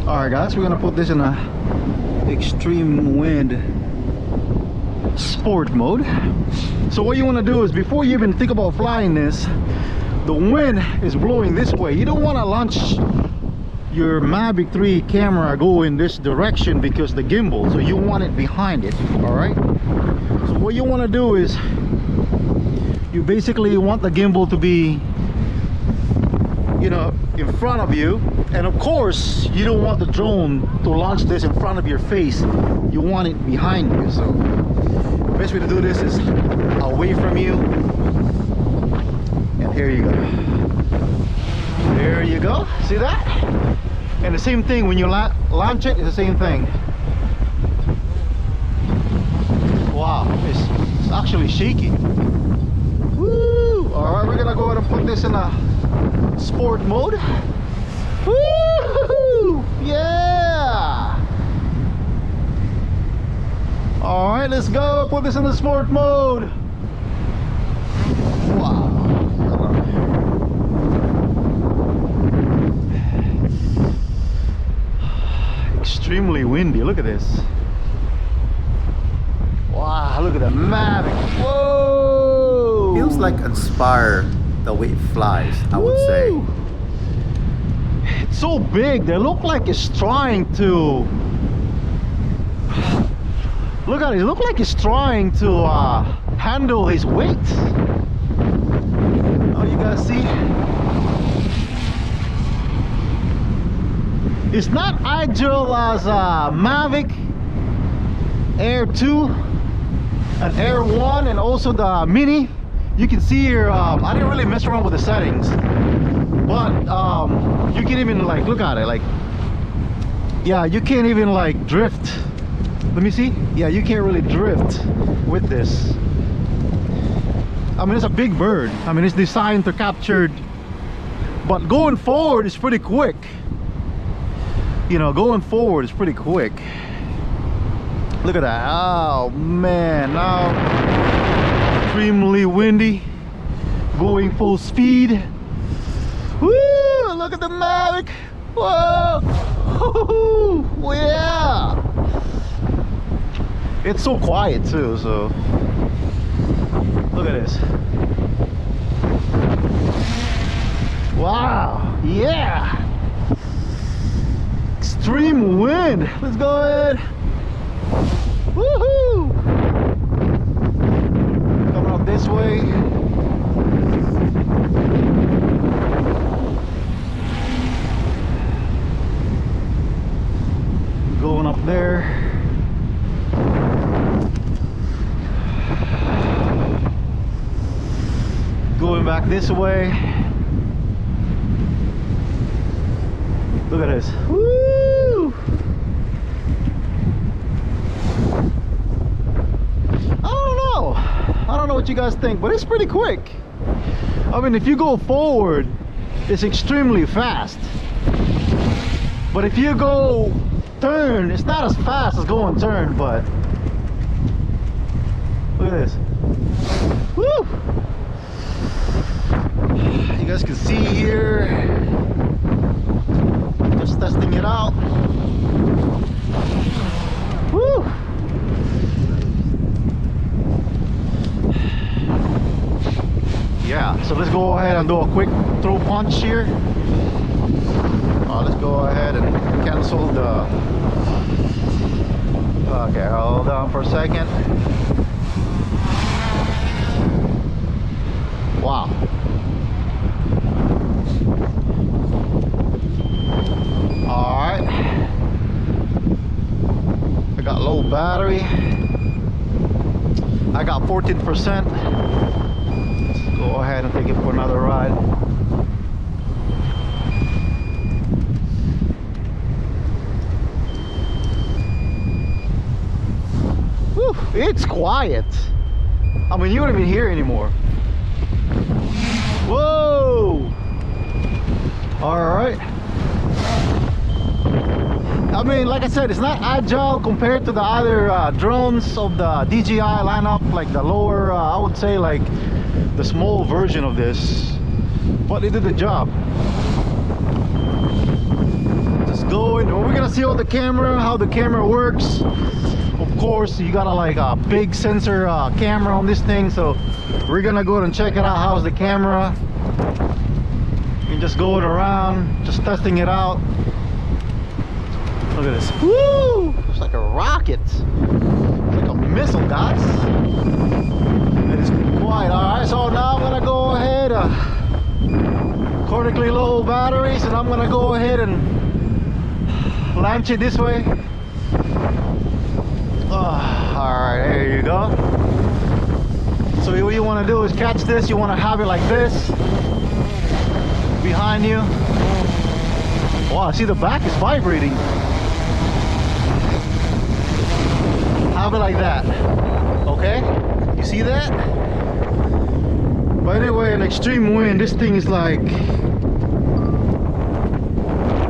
All right, guys, we're gonna put this in a extreme wind sport mode. So what you want to do is, before you even think about flying this, the wind is blowing this way. You don't want to launch your Mavic 3 camera go in this direction because the gimbal, so you want it behind it. All right, so what you want to do is, you basically want the gimbal to be, you know, in front of you, and of course you don't want the drone to launch this in front of your face. You want it behind you. So the best way to do this is away from you, and here you go. There you go. See that? And the same thing when you launch it, it's the same thing. Wow, it's actually shaky. Woo! All right, we're gonna go ahead and put this in a sport mode. Woo! Yeah! All right, let's go. Put this in the sport mode. Wow. Extremely windy. Look at this. Wow, look at the Mavic. Whoa! Feels like Inspire the way it flies, I would say. It's so big. They look like it's trying to. Look at it. It looks like it's trying to handle his weight. Oh, you guys see? It's not agile as Mavic Air 2 and Air 1 and also the Mini. You can see here, I didn't really mess around with the settings, but you can even like look at it, like, yeah, you can't even like drift. Let me see. Yeah, you can't really drift with this. I mean, it's a big bird. I mean, it's designed to capture, but going forward is pretty quick. You know, going forward is pretty quick. Look at that. Oh man, now extremely windy, going full speed. Woo! Look at the Mavic. Whoa! Yeah! It's so quiet too, so look at this. Wow! Yeah! Extreme wind. Let's go ahead. Woohoo! Coming up this way. Going up there. Going back this way. Look at this. Woo! I don't know what you guys think, but it's pretty quick. I mean, if you go forward, it's extremely fast. But if you go turn, it's not as fast as going turn, but look at this. Woo! You guys can see here. Just testing it out. Woo! Yeah, so let's go ahead and do a quick throw punch here. Let's go ahead and cancel the. Okay, hold on for a second. Wow. Alright. I got low battery. I got 14%. Go ahead and take it for another ride. Whew, it's quiet. I mean, you don't even hear anymore. Whoa! All right. I mean, like I said, it's not agile compared to the other drones of the DJI lineup, like the lower, I would say like the small version of this, but it did the job. Just going. What we're see all the camera, how the camera works. Of course, you got like a big sensor camera on this thing, so we're gonna go and check it out. How's the camera? And just going around, just testing it out. Look at this. Woo! It's like a rocket. It's like a missile, guys. It is quiet. Alright, so now I'm gonna go ahead, chronically low batteries, and I'm gonna go ahead and launch it this way. Alright, there you go. So what you want to do is catch this. You want to have it like this behind you. Wow, see the back is vibrating. Have it like that. Okay, you see that? But anyway, an extreme wind, this thing is like,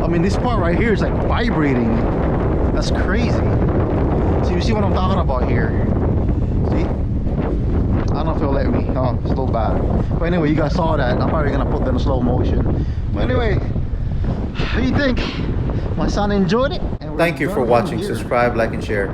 I mean, this part right here is like vibrating. That's crazy. So you see what I'm talking about here? See? I don't know if it'll let me. Oh, it's a little bad. But anyway, you guys saw that. I'm probably gonna put that in slow motion. But anyway, what do you think? My son enjoyed it. Thank you for watching. Subscribe, like, and share.